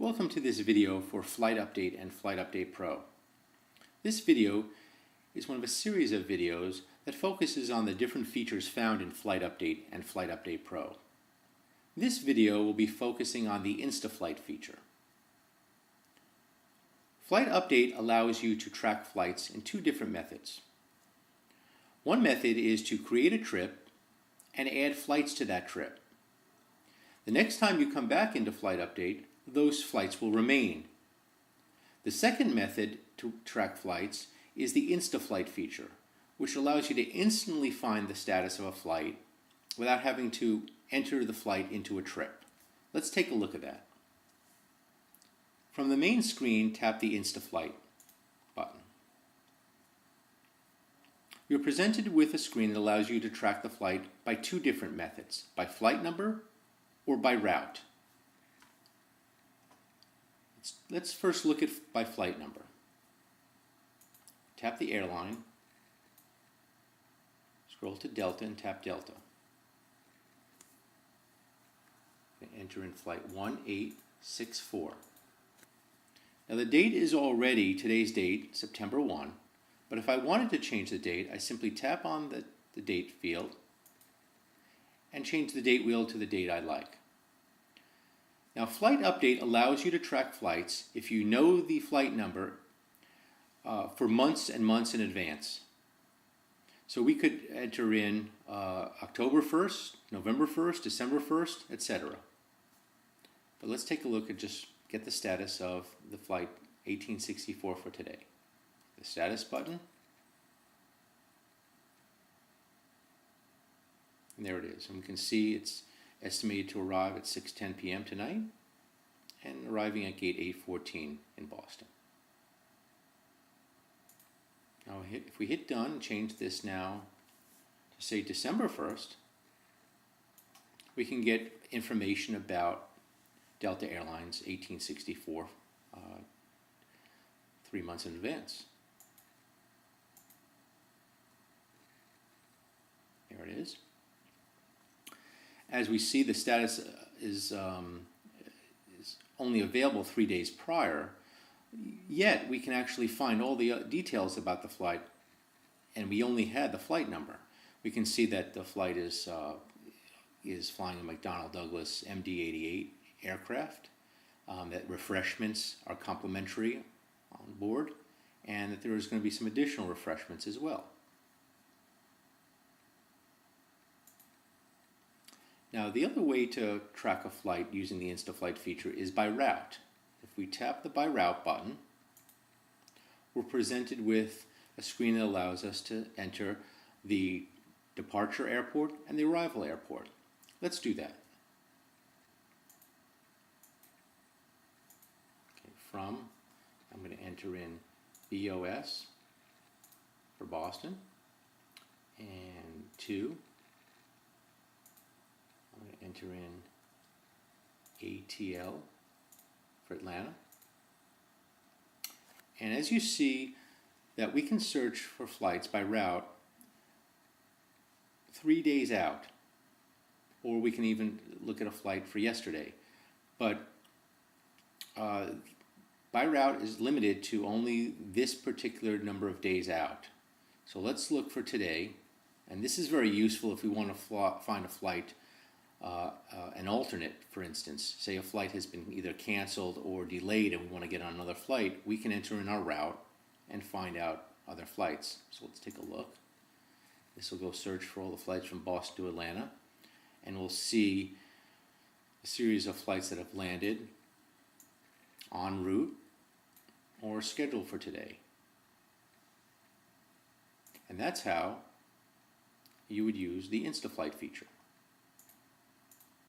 Welcome to this video for Flight Update and Flight Update Pro. This video is one of a series of videos that focuses on the different features found in Flight Update and Flight Update Pro. This video will be focusing on the InstaFlight feature. Flight Update allows you to track flights in two different methods. One method is to create a trip and add flights to that trip. The next time you come back into Flight Update, those flights will remain. The second method to track flights is the InstaFlight feature, which allows you to instantly find the status of a flight without having to enter the flight into a trip. Let's take a look at that. From the main screen, tap the InstaFlight button. You're presented with a screen that allows you to track the flight by two different methods, by flight number or by route. Let's first look at by flight number. Tap the airline, scroll to Delta and tap Delta. Enter in flight 1864. Now the date is already today's date, September 1, but if I wanted to change the date, I simply tap on the date field and change the date wheel to the date I like. Now Flight Update allows you to track flights if you know the flight number for months and months in advance. So we could enter in October 1st, November 1st, December 1st, etc. But let's take a look and just get the status of the flight 1864 for today. The status button. And there it is. And we can see it's estimated to arrive at 6:10 p.m. tonight and arriving at gate 814 in Boston. Now if we hit done and change this now to say December 1st, we can get information about Delta Airlines 1864 3 months in advance. There it is. As we see, the status is only available 3 days prior, yet we can actually find all the details about the flight, and we only had the flight number. We can see that the flight is flying a McDonnell Douglas MD-88 aircraft, that refreshments are complimentary on board, and that there is going to be some additional refreshments as well. Now the other way to track a flight using the InstaFlight feature is by route. If we tap the by route button, we're presented with a screen that allows us to enter the departure airport and the arrival airport. Let's do that. Okay, I'm going to enter in BOS for Boston and 2. I'm going to enter in ATL for Atlanta. And as you see that we can search for flights by route 3 days out, or we can even look at a flight for yesterday. But by route is limited to only this particular number of days out. So let's look for today, and this is very useful if we want to find a flight, an alternate, for instance. Say a flight has been either canceled or delayed and we want to get on another flight, we can enter in our route and find out other flights. So let's take a look. This will go search for all the flights from Boston to Atlanta, and we'll see a series of flights that have landed en route or scheduled for today. And that's how you would use the InstaFlight feature.